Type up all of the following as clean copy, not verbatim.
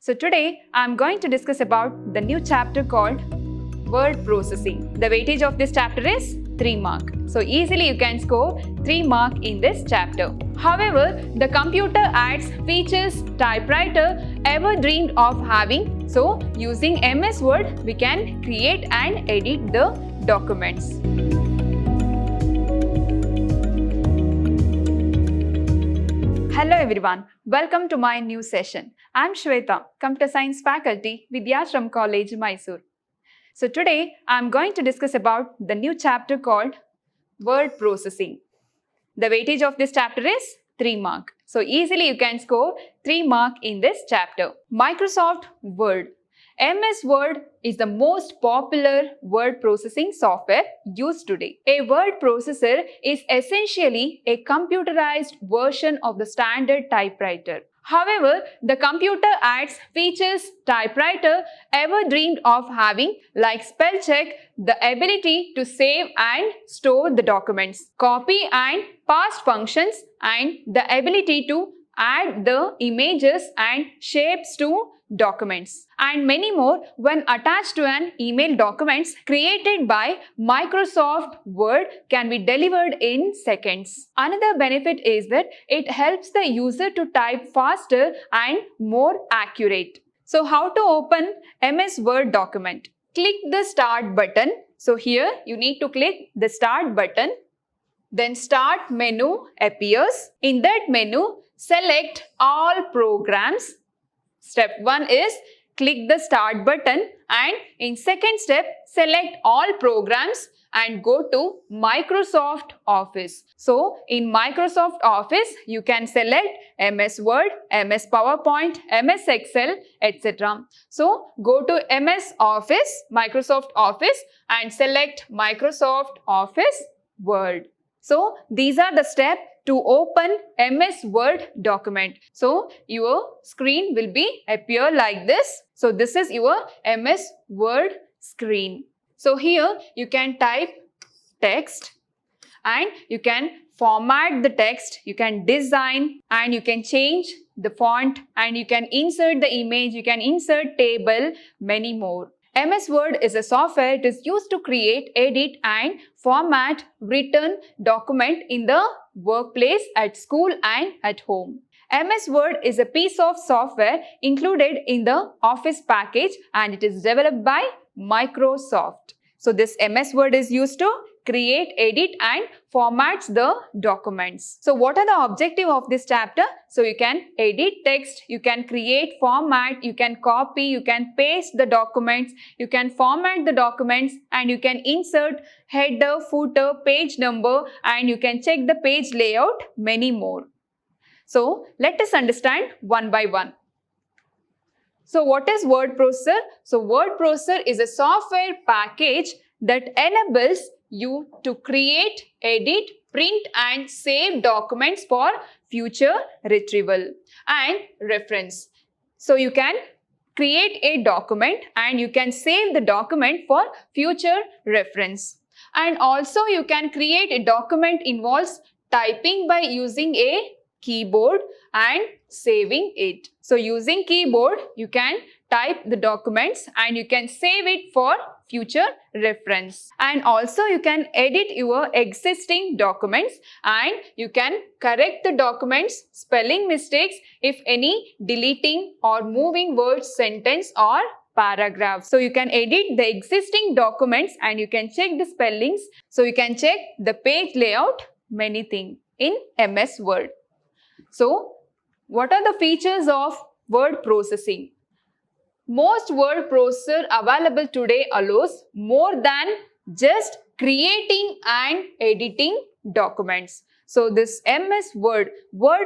So today I'm going to discuss about the new chapter called word processing. The weightage of this chapter is 3 mark. So easily you can score 3 mark in this chapter. However, the computer adds features typewriter ever dreamed of having. So using MS Word, we can create and edit the documents. Hello everyone, welcome to my new session. I'm Shweta, Computer Science faculty, Vidyashram College, Mysore. So today I'm going to discuss about the new chapter called word processing. The weightage of this chapter is 3 mark. So easily you can score 3 mark in this chapter. Microsoft Word. MS Word is the most popular word processing software used today. A word processor is essentially a computerized version of the standard typewriter. However, the computer adds features typewriter ever dreamed of having, like spell check, the ability to save and store the documents, copy and paste functions, and the ability to add the images and shapes to documents, and many more when attached to an email. Documents created by Microsoft Word can be delivered in seconds. Another benefit is that it helps the user to type faster and more accurate. So how to open MS Word document? Click the Start button. So here you need to click the Start button. Then Start menu appears. In that menu, select All Programs. Step 1 is click the Start button, and in second step, select All Programs and go to Microsoft Office. So in Microsoft Office, you can select MS Word, MS PowerPoint, MS Excel, etc. So go to MS Office, Microsoft Office, and select Microsoft Office Word. So these are the steps to open MS Word document. So your screen will be appear like this. So this is your MS Word screen. So here you can type text and you can format the text, you can design and you can change the font and you can insert the image, you can insert table, many more. MS Word is a software. It is used to create, edit and format written document in the workplace, at school and at home. MS Word is a piece of software included in the Office package and it is developed by Microsoft. So this MS Word is used to create, edit and formats the documents. So what are the objective of this chapter? So you can edit text, you can create format, you can copy, you can paste the documents, you can format the documents and you can insert header, footer, page number and you can check the page layout, many more. So let us understand one by one. So what is word processor? So word processor is a software package that enables you to create, edit, print and save documents for future retrieval and reference. So you can create a document and you can save the document for future reference. And also you can create a document involves typing by using a keyboard and saving it. So using keyboard, you can type the documents and you can save it for future reference. And also you can edit your existing documents and you can correct the documents spelling mistakes if any deleting or moving words, sentence or paragraph. So you can edit the existing documents and you can check the spellings. So you can check the page layout, many things in MS Word. So what are the features of word processing? Most word processor available today allows more than just creating and editing documents. So this MS Word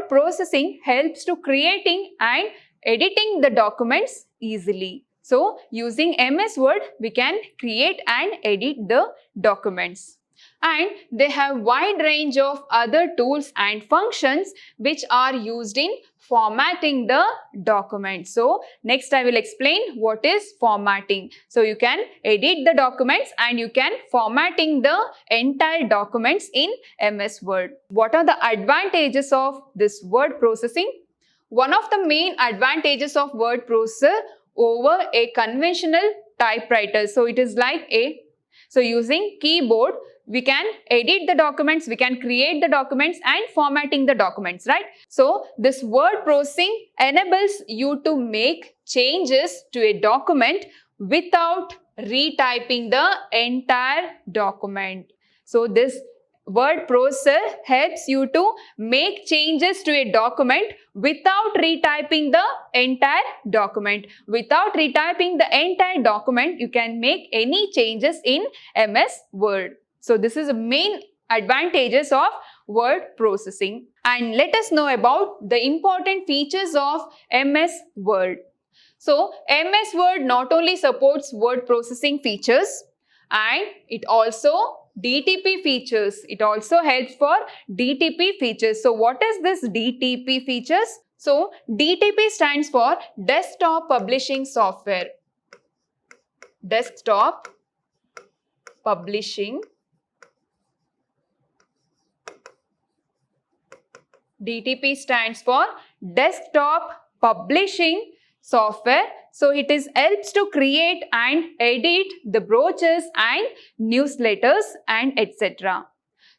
processing helps to creating and editing the documents easily. So using MS Word, we can create and edit the documents. And they have wide range of other tools and functions which are used in formatting the document. So next I will explain what is formatting. So you can edit the documents and you can formatting the entire documents in MS Word. What are the advantages of this word processing? one of the main advantages of word processor over a conventional typewriter. So it is like so using keyboard, we can edit the documents, we can create the documents and formatting the documents, right? So this word processing enables you to make changes to a document without retyping the entire document. So this word processor helps you to make changes to a document without retyping the entire document. Without retyping the entire document, you can make any changes in MS Word. So this is the main advantages of word processing. And let us know about the important features of MS Word. So MS Word not only supports word processing features, and it also DTP features. It also helps for DTP features. So what is this DTP features? So DTP stands for Desktop Publishing Software. Desktop Publishing. DTP stands for Desktop Publishing Software. So it helps to create and edit the brochures and newsletters and etc.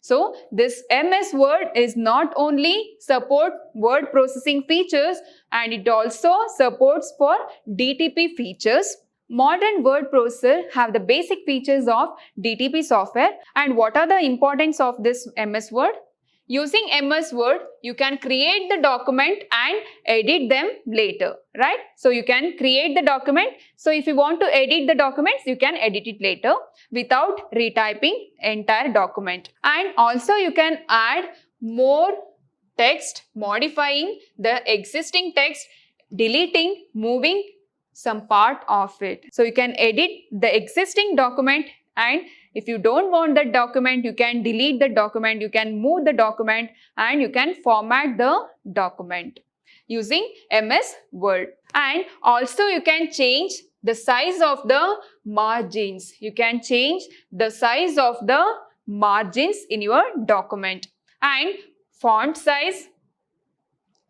So this MS Word is not only support word processing features, and it also supports for DTP features. Modern word processor have the basic features of DTP software. And what are the importance of this MS Word? Using MS Word, you can create the document and edit them later, right? So you can create the document. So if you want to edit the documents, you can edit it later without retyping entire document. And also you can add more text, modifying the existing text, deleting, moving some part of it. So you can edit the existing document, and if you don't want that document, you can delete the document, you can move the document, and you can format the document using MS Word. And also you can change the size of the margins. You can change the size of the margins in your document. And font size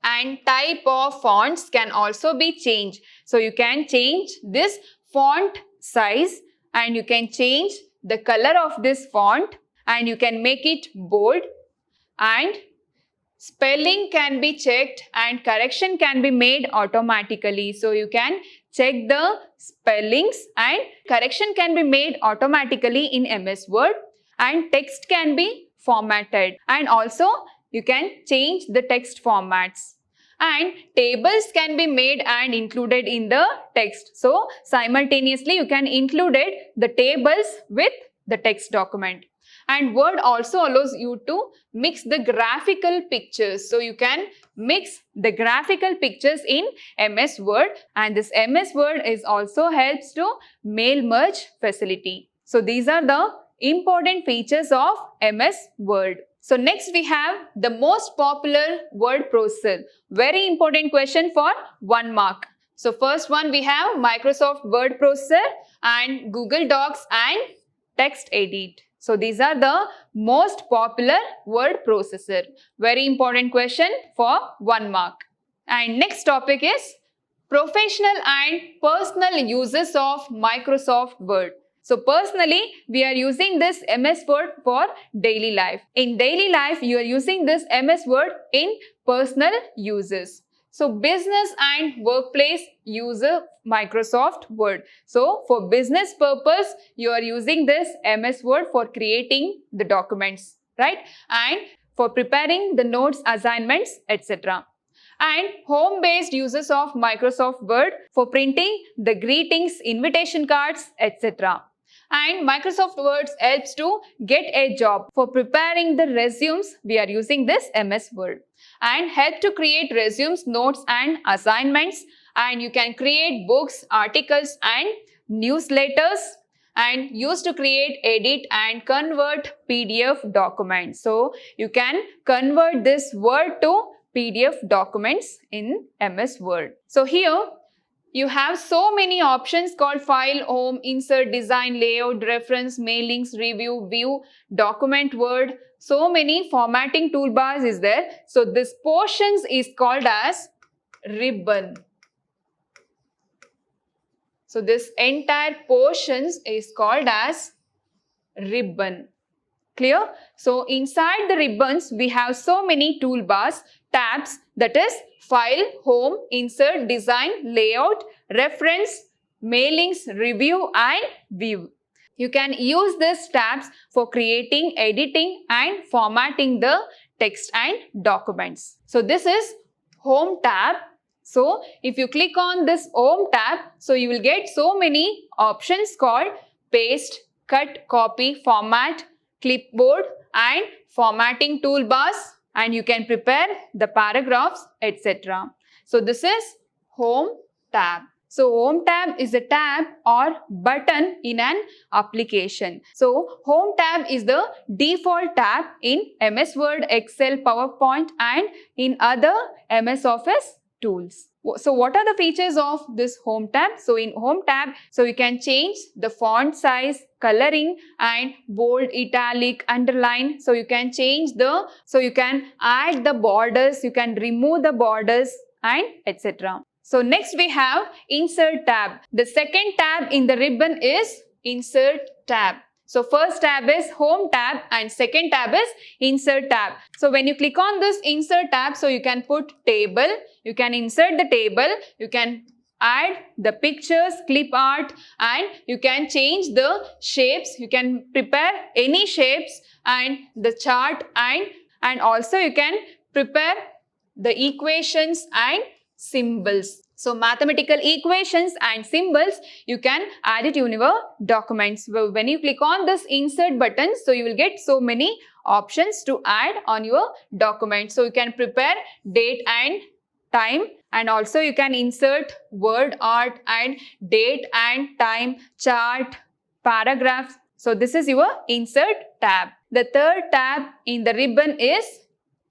and type of fonts can also be changed. So you can change this font size, and you can change the color of this font, and you can make it bold, and spelling can be checked and correction can be made automatically. So you can check the spellings and correction can be made automatically in MS Word, and text can be formatted, and also you can change the text formats. And tables can be made and included in the text. So simultaneously you can include the tables with the text document. And Word also allows you to mix the graphical pictures. So you can mix the graphical pictures in MS Word, and this MS Word is also helps to mail merge facility. So these are the important features of MS Word. So next we have the most popular word processor. Very important question for 1 mark. So first one we have Microsoft Word processor and Google Docs and TextEdit. So these are the most popular word processor. Very important question for 1 mark. And next topic is professional and personal uses of Microsoft Word. So personally, we are using this MS Word for daily life. In daily life, you are using this MS Word in personal uses. So business and workplace use Microsoft Word. So for business purpose, you are using this MS Word for creating the documents, right? And for preparing the notes, assignments, etc. And home-based uses of Microsoft Word for printing the greetings, invitation cards, etc. And Microsoft Word helps to get a job. For preparing the resumes, we are using this MS Word. And help to create resumes, notes and assignments. And you can create books, articles and newsletters, and use to create, edit and convert PDF documents. So you can convert this Word to PDF documents in MS Word. So here you have so many options called file, home, insert, design, layout, reference, mailings, review, view, document, Word. So many formatting toolbars is there. So this portions is called as ribbon. So this entire portions is called as ribbon. Clear? So inside the ribbons, we have so many toolbars, tabs, that is file, home, insert, design, layout, reference, mailings, review and view. You can use these tabs for creating, editing and formatting the text and documents. So this is home tab. So if you click on this home tab, so you will get so many options called paste, cut, copy, format, clipboard and formatting toolbars, and you can prepare the paragraphs, etc. So this is home tab. So home tab is a tab or button in an application. So home tab is the default tab in MS Word, Excel, PowerPoint and in other MS Office tools. So what are the features of this home tab? So in home tab, so you can change the font size, coloring and bold, italic, underline. So you can change so you can add the borders, you can remove the borders and etc. So next we have insert tab. The second tab in the ribbon is insert tab. So first tab is home tab and second tab is insert tab. So when you click on this insert tab, so you can put table, you can insert the table, you can add the pictures, clip art and you can change the shapes, you can prepare any shapes and the chart and also you can prepare the equations and symbols. So mathematical equations and symbols, you can add it in your documents. When you click on this insert button, so you will get so many options to add on your document. So you can prepare date and time and also you can insert word art and date and time, chart, paragraphs. So this is your insert tab. The third tab in the ribbon is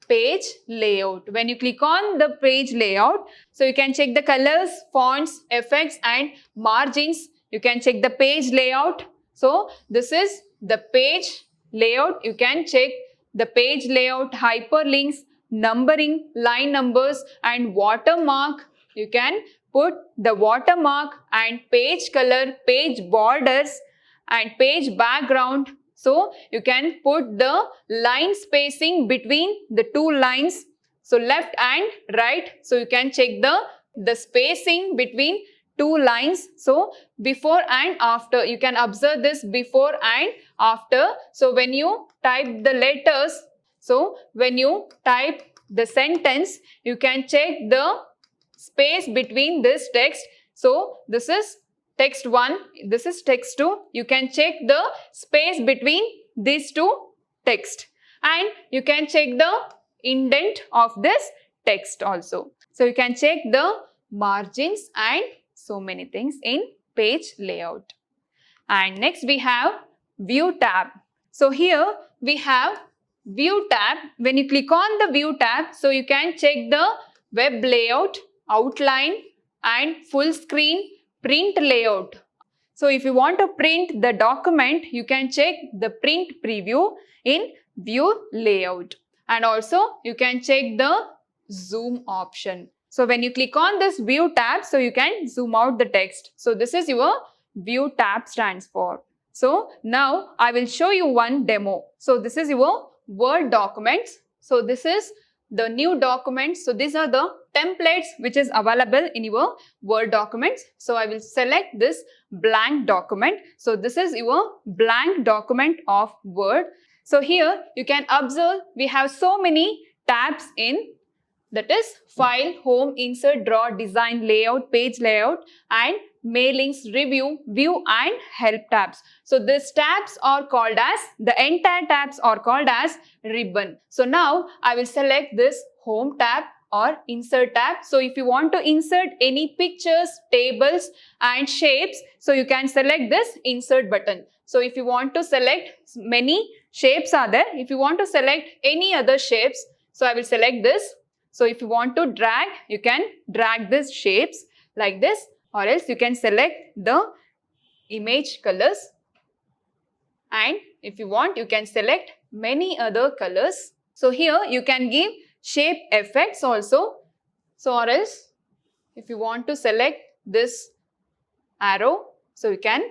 page layout. When you click on the page layout, so you can check the colors, fonts, effects and margins. You can check the page layout. So this is the page layout. You can check the page layout, hyperlinks, numbering, line numbers and watermark. You can put the watermark and page color, page borders and page background. So you can put the line spacing between the two lines. So left and right. So you can check the spacing between two lines. So before and after. You can observe this before and after. So when you type the letters, so when you type the sentence, you can check the space between this text. So this is text 1, this is text 2. You can check the space between these two text and you can check the indent of this text also. So you can check the margins and so many things in page layout. And next we have view tab. So here we have view tab. When you click on the view tab, so you can check the web layout, outline and full screen, print layout. So if you want to print the document, you can check the print preview in view layout. And also you can check the zoom option. So when you click on this view tab, so you can zoom out the text. So this is your view tab stands for. So now I will show you one demo. So this is your Word documents. So this is the new documents. So these are the templates which is available in your Word documents. So I will select this blank document. So this is your blank document of Word. So here you can observe we have so many tabs in, that is file, home, insert, draw, design, layout, page layout and mailings, review, view and help tabs. So these tabs are called as, the entire tabs are called as ribbon. So now I will select this home tab or insert tab. So if you want to insert any pictures, tables and shapes, so you can select this insert button. So if you want to select, many shapes are there. If you want to select any other shapes, so I will select this. So if you want to drag, you can drag these shapes like this, or else you can select the image colors. And if you want, you can select many other colors. So here you can give shape effects also. So or else If you want to select this arrow, so you can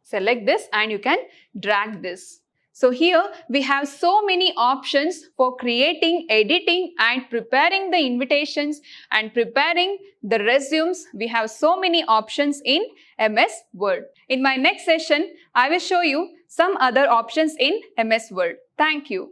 select this and you can drag this. So here we have so many options for creating, editing and preparing the invitations and preparing the resumes. We have so many options in MS Word. In my next session, I will show you some other options in MS Word. Thank you.